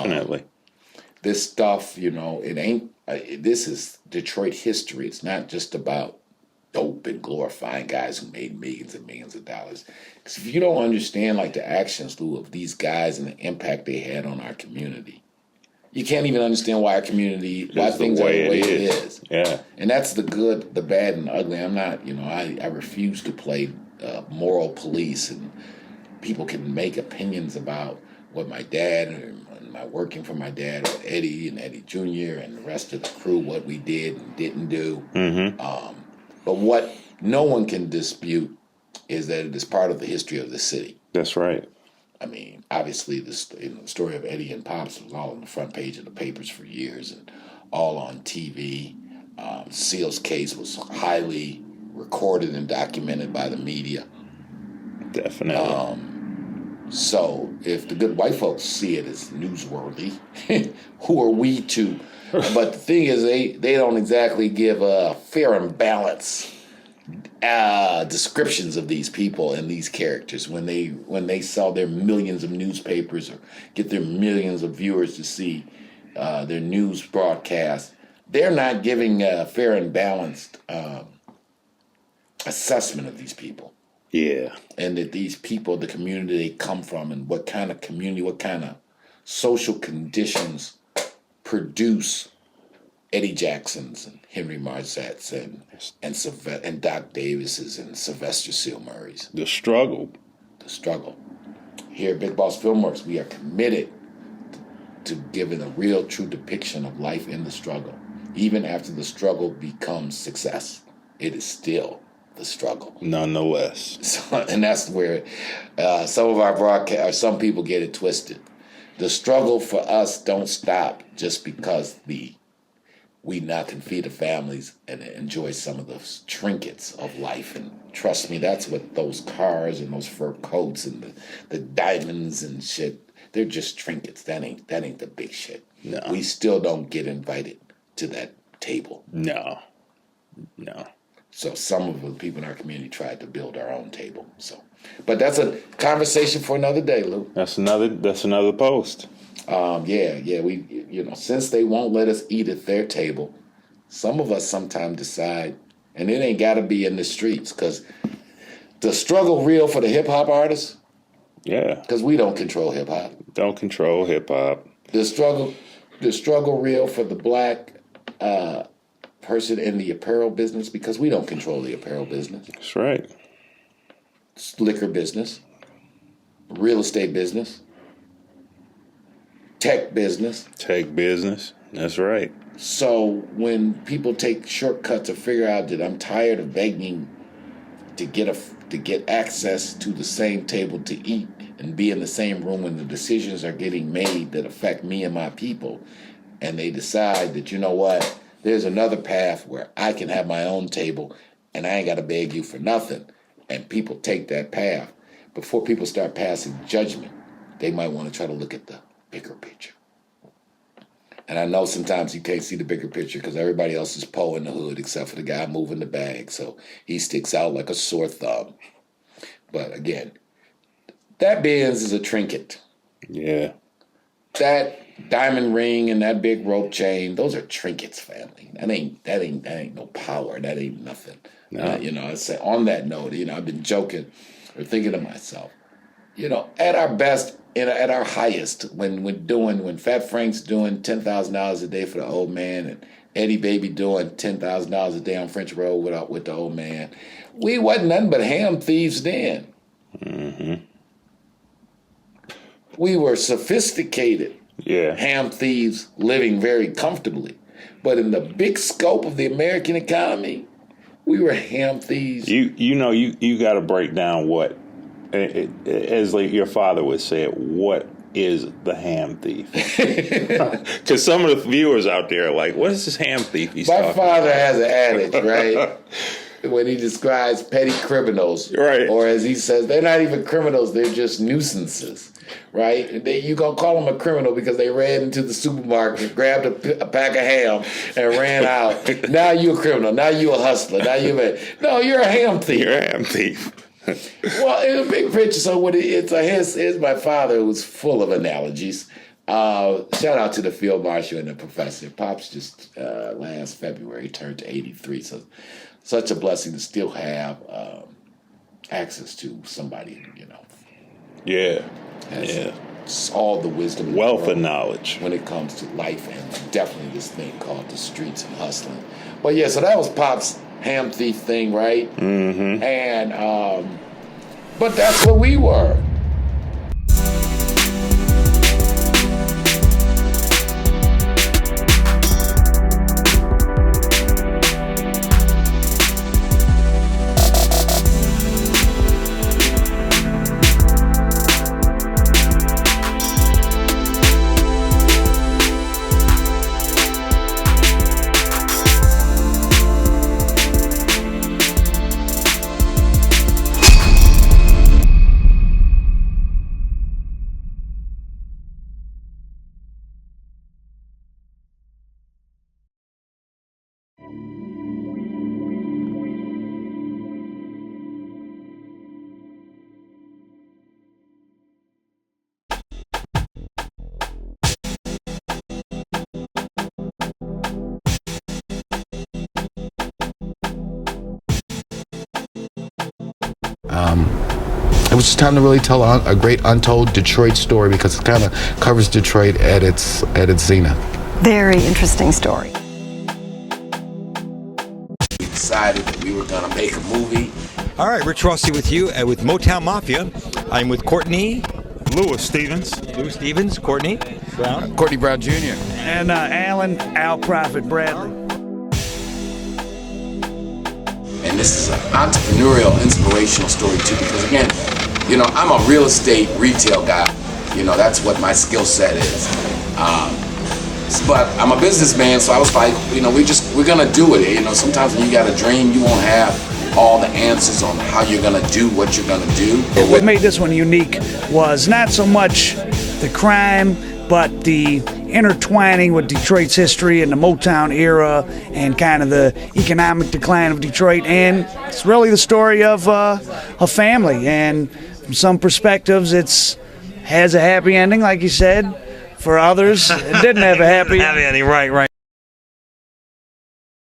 Definitely. This stuff, it ain't. This is Detroit history. It's not just about dope and glorifying guys who made millions and millions of dollars. Because if you don't understand like the actions, Lou, of these guys and the impact they had on our community, you can't even understand why why things are the way it is. Yeah. And that's the good, the bad, and the ugly. I'm not, I refuse to play moral police, and people can make opinions about what my dad and my working for my dad, or Eddie and Eddie Jr. and the rest of the crew, what we did and didn't do. But what no one can dispute is that it is part of the history of the city. That's right. I mean, obviously, the story of Eddie and Pops was all on the front page of the papers for years and all on TV. Seal's case was highly recorded and documented by the media. Definitely. So if the good white folks see it as newsworthy, who are we to? But the thing is, they don't exactly give a fair and balanced descriptions of these people and these characters when they sell their millions of newspapers or get their millions of viewers to see their news broadcast. They're not giving a fair and balanced assessment of these people. Yeah. And that these people, the community they come from, and what kind of community, what kind of social conditions produce Eddie Jacksons and Henry Marzetts and Doc Davises and Sylvester Seal Murrays. The struggle. Here at Big Boss Filmworks, we are committed to giving a real, true depiction of life in the struggle. Even after the struggle becomes success, it is still the struggle. Nonetheless. So, and that's where some of our broadcast, some people get it twisted. The struggle for us don't stop just because we now can feed the families and enjoy some of those trinkets of life. And trust me, that's what those cars and those fur coats and the diamonds and shit, they're just trinkets. That ain't the big shit. No. We still don't get invited to that table. No. So some of the people in our community tried to build our own table. But that's a conversation for another day, Lou. That's another post. We since they won't let us eat at their table, some of us sometimes decide, and it ain't got to be in the streets, because the struggle real for the hip hop artists. Yeah. Because we don't control hip hop. Don't control hip hop. The struggle real for the black person in the apparel business, because we don't control the apparel business. That's right. Liquor business, real estate business, tech business. That's right. So when people take shortcuts to figure out that I'm tired of begging to get access to the same table to eat and be in the same room when the decisions are getting made that affect me and my people, and they decide that, you know what, there's another path where I can have my own table and I ain't got to beg you for nothing, and people take that path, before people start passing judgment, they might want to try to look at the bigger picture. And I know sometimes you can't see the bigger picture because everybody else is Poe in the hood except for the guy moving the bag, so he sticks out like a sore thumb. But again, that Benz is a trinket. Yeah. That diamond ring and that big rope chain, those are trinkets, family. That ain't no power. That ain't nothing. No. I say on that note, I've been joking or thinking to myself, at our best, at our highest, when Fat Frank's doing $10,000 a day for the old man, and Eddie Baby doing $10,000 a day on French Road with the old man, we wasn't nothing but ham thieves then. Mm-hmm. We were sophisticated ham thieves living very comfortably. But in the big scope of the American economy, we were ham thieves. You got to break down what, as like your father would say it, what is the ham thief? Because some of the viewers out there are like, what is this ham thief he's talking about? My father has an adage, right? When he describes petty criminals, right? Or as he says, they're not even criminals, they're just nuisances, right? You gonna call them a criminal because they ran into the supermarket, grabbed a pack of ham, and ran out. Now you a criminal, now you a hustler, now you're a ham thief. You're a ham thief. Well, in a big picture, so here's my father, who's full of analogies. Shout out to the field marshal and the professor. Pops just last February turned 83, so such a blessing to still have access to somebody, Yeah. It's all the wisdom, Wealth of knowledge when it comes to life, and definitely this thing called the streets and hustling. But yeah, so that was Pop's ham thief thing, right? Mm-hmm. And but that's what we were. It was just time to really tell a great untold Detroit story, because it kind of covers Detroit at its zenith. Very interesting story. We decided that we were going to make a movie. All right, Rich Rossi with you with Motown Mafia. I'm with Courtney. Lewis Stevens, Courtney Brown. Courtney Brown Jr. And Alan Al Prophet Bradley. And this is an entrepreneurial, inspirational story too, because again, I'm a real estate retail guy. That's what my skill set is. But I'm a businessman, so I was like, we're gonna do it. Sometimes when you got a dream, you won't have all the answers on how you're gonna do what you're gonna do. What made this one unique was not so much the crime, but the intertwining with Detroit's history and the Motown era and kind of the economic decline of Detroit. And it's really the story of a family. And from some perspectives, it's has a happy ending, like you said. For others, it didn't have a happy ending. Right.